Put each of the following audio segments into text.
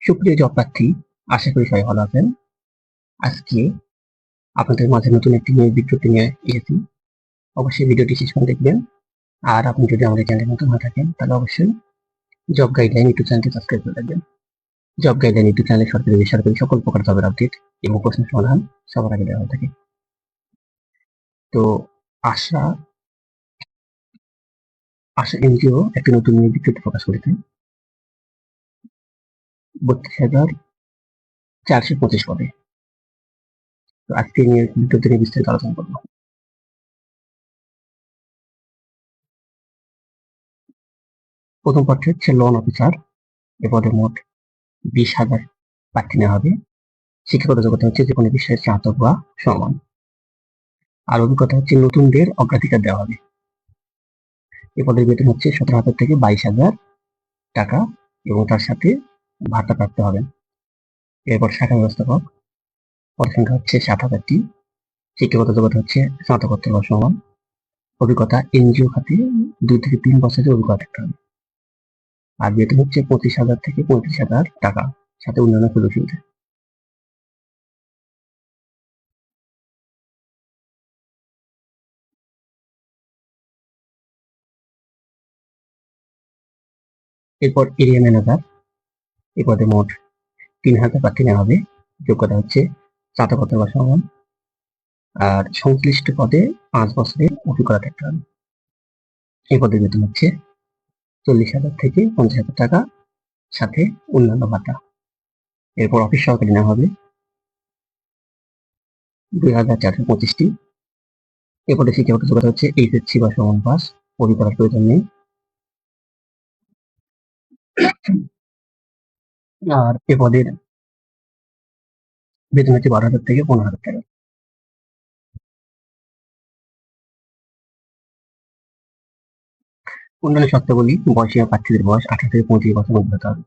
সুপ্রিয় জব প্রার্থী, আশা করি সবাই ভালো আছেন। আজকে আপনাদের মাঝে নতুন একটি নিয়োগ বিজ্ঞপ্তি নিয়ে এসেছি। অবশ্যই ভিডিওটি শেষ পর্যন্ত দেখবেন। আর আপনি যদি আমাদের চ্যানেলে নতুন হয়ে থাকেন তাহলে অবশ্যই জব গাইডলাইন ইউটিউব চ্যানেলটি সাবস্ক্রাইব করে রাখবেন। জব গাইডলাইন ইউটিউব চ্যানেলে সরকারি বেসরকারি সকল প্রকার জবের আপডেট এবং প্রশ্নের সমাধান সবার আগে দেওয়া হয়ে থাকে। তো আশা আশা এনজিও একটি নতুন নিয়োগ বিজ্ঞপ্তি প্রকাশ করেছে 32,425 পদে। তো আজকে নিয়োগ বিজ্ঞপ্তি নিয়ে বিস্তারিত আলোচনা করবো। প্রথম পদটি হচ্ছে লোন অফিসার। এ পদে মোট 20,000 প্রার্থী নেওয়া হবে। শিক্ষাগত যোগ্যতা হচ্ছে যে কোনো বিষয়ে স্নাতক বা সমান। আর অভিজ্ঞতা হচ্ছে নতুনদের অগ্রাধিকার দেওয়া হবে। এ পদের বেতন হচ্ছে 17,000 থেকে 22,000 টাকা এবং তার সাথে ভাতা প্রাপ্ত হবেন। এরপর শাখা ব্যবস্থাপক, পদের সংখ্যা হচ্ছে 7,000টি। শিক্ষাগত যোগ্যতা হচ্ছে স্নাতকোত্তর বা সমান। অভিজ্ঞতা এনজিও খাতে 2 থেকে 3 বছরের অভিজ্ঞতা থাকতে হবে। আর বেতন হচ্ছে 25,000 থেকে 35,000 টাকা, সাথে অন্যান্য সুযোগ সুবিধা। এরপর এরিয়া ম্যানেজার। এ পদে মোট 3,000 প্রার্থী নেওয়া হবে। যোগ্যতা হচ্ছে স্নাতকোত্তর বা সমান। আর সংশ্লিষ্ট পদে 5 বছরের অভিজ্ঞতা থাকতে হবে। এই পদের বেতন হচ্ছে 40,000 থেকে 50,000 টাকা, সাথে অন্যান্য ভাতা। এরপর অফিস সহকারী নেওয়া হবে 2,425টি। এ পদে শিক্ষাগত যোগ্যতা হচ্ছে এইচএসসি বা সমান পাস, অভিজ্ঞতার প্রয়োজন নেই। আর এ পদের বেতন হচ্ছে 12,000 থেকে 15,000 টাকা। অন্যান্য শর্তাবলী: বয়সীয়া প্রার্থীদের বয়স 18 থেকে 35 বছর মধ্যে হতে হবে।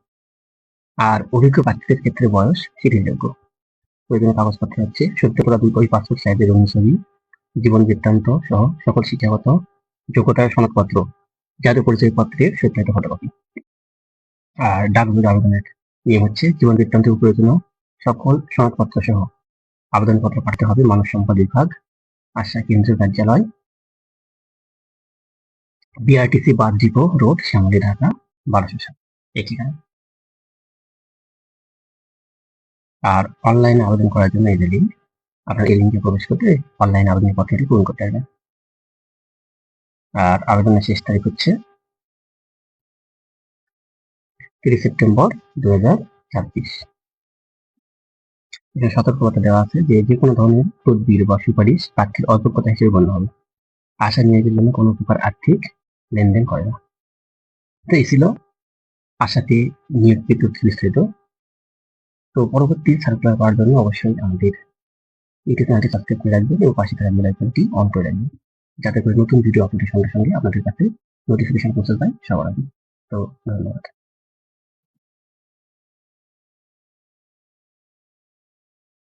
আর অভিজ্ঞ প্রার্থীদের ক্ষেত্রে বয়স শিথিলযোগ্য। প্রয়োজনীয় কাগজপত্র হচ্ছে সদ্য করা 2 কপি পাসপোর্ট সাইজের অনুছবি, জীবন বৃত্তান্ত সহ সকল শিক্ষাগত যোগ্যতার সনদপত্র, জাতীয় পরিচয়পত্রের সত্যায়িত ফটোকপি। আর ডাকযোগে আবেদনের নিয়ম হচ্ছে জীবন বৃত্তান্তের প্রয়োজনীয় সকল সনদপত্র সহ আবেদনপত্র পাঠাতে হবে মানব সম্পদ বিভাগ, আশা কেন্দ্রীয় কার্যালয়, BRTC bus depot road, Shyamoli, Dhaka 1207 এই ঠিকানা। আর অনলাইনে আবেদন করার জন্য এই যে লিঙ্ক, আপনার এই লিঙ্কে প্রবেশ করতে অনলাইন আবেদনের পত্রটি পূরণ করতে হবে। আর আবেদনের শেষ তারিখ হচ্ছে 30 সেপ্টেম্বর 2026। এখানে সতর্কবার্তা দেওয়া আছে যে কোনো ধরনের তদবির বা সুপারিশ প্রার্থীর অযোগ্যতা হিসেবে গণ্য হবে। আশা নিয়োগের জন্য কোনো প্রকার আর্থিক লেনদেন করে না। তো এই ছিল আশাতে নিয়োগ বিজ্ঞপ্তি বিস্তৃত। তো পরবর্তী সার্কুলার পাওয়ার জন্য অবশ্যই আমাদের ইউটিউব চ্যানেলটি সাবস্ক্রাইব করে রাখবেন এবং পাশে থাকা বেল আইকনটি অন করে রাখবেন, যাতে করে নতুন ভিডিও আপলোডের সঙ্গে সঙ্গে আপনাদের কাছে নোটিফিকেশন পৌঁছে যায় সবার আগে। তো ধন্যবাদ।